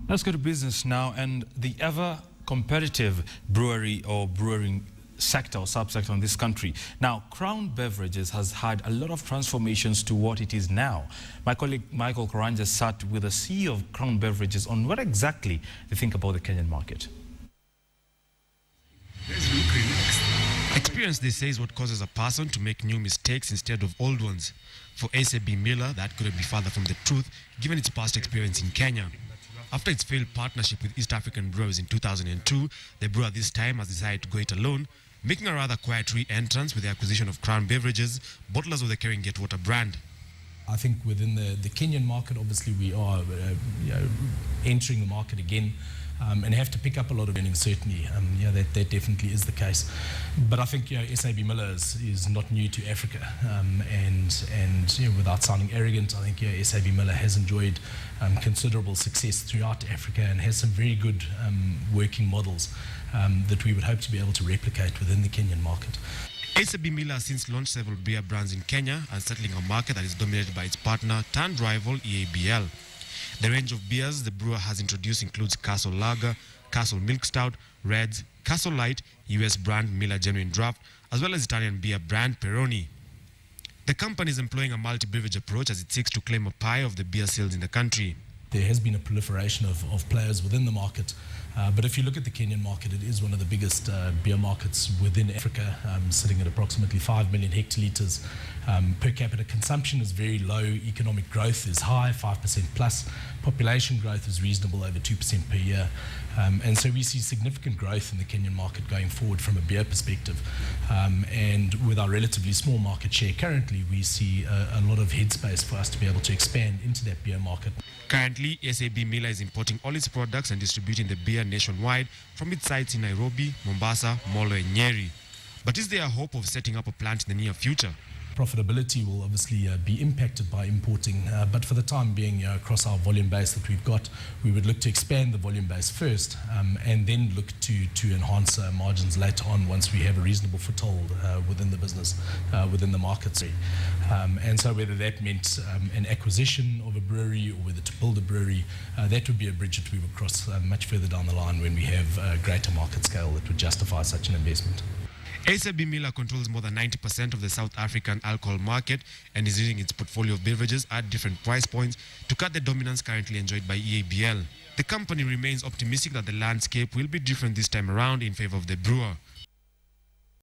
Let's go to business now, and the ever competitive brewery or brewing sector or subsector in this country. Now, Crown Beverages has had a lot of transformations to what it is now. My colleague Michael Koranja sat with the CEO of Crown Beverages on what exactly they think about the Kenyan market. Experience, they say, is what causes a person to make new mistakes instead of old ones. For SAB Miller, that couldn't be further from the truth, given its past experience in Kenya. After its failed partnership with East African Brewers in 2002, the brewer this time has decided to go it alone, making a rather quiet re-entrance with the acquisition of Crown Beverages, bottlers of the Get Water brand. I think within the Kenyan market, obviously we are entering the market again and have to pick up a lot of earnings, certainly. That definitely is the case. But I think SAB Miller is not new to Africa. And without sounding arrogant, I think SAB Miller has enjoyed considerable success throughout Africa and has some very good working models that we would hope to be able to replicate within the Kenyan market. SAB Miller has since launched several beer brands in Kenya, unsettling a market that is dominated by its partner turned rival EABL. The range of beers the brewer has introduced includes Castle Lager, Castle Milk Stout, Reds, Castle Light, US brand Miller Genuine Draft, as well as Italian beer brand Peroni. The company is employing a multi-beverage approach as it seeks to claim a pie of the beer sales in the country. There has been a proliferation of players within the market, but if you look at the Kenyan market, it is one of the biggest beer markets within Africa, sitting at approximately 5 million hectolitres. Per capita consumption is very low, economic growth is high, 5% plus, population growth is reasonable, over 2% per year, and so we see significant growth in the Kenyan market going forward from a beer perspective, and with our relatively small market share currently, we see a lot of headspace for us to be able to expand into that beer market. Currently, SAB Miller is importing all its products and distributing the beer nationwide from its sites in Nairobi, Mombasa, Molo and Nyeri. But is there a hope of setting up a plant in the near future? Profitability will obviously be impacted by importing, but for the time being, across our volume base that we've got, we would look to expand the volume base first and then look to enhance margins later on once we have a reasonable foothold within the business, within the markets. And so whether that meant an acquisition of a brewery or whether to build a brewery, that would be a bridge that we would cross much further down the line when we have greater market scale that would justify such an investment. SAB Miller controls more than 90% of the South African alcohol market and is using its portfolio of beverages at different price points to cut the dominance currently enjoyed by EABL. The company remains optimistic that the landscape will be different this time around in favor of the brewer.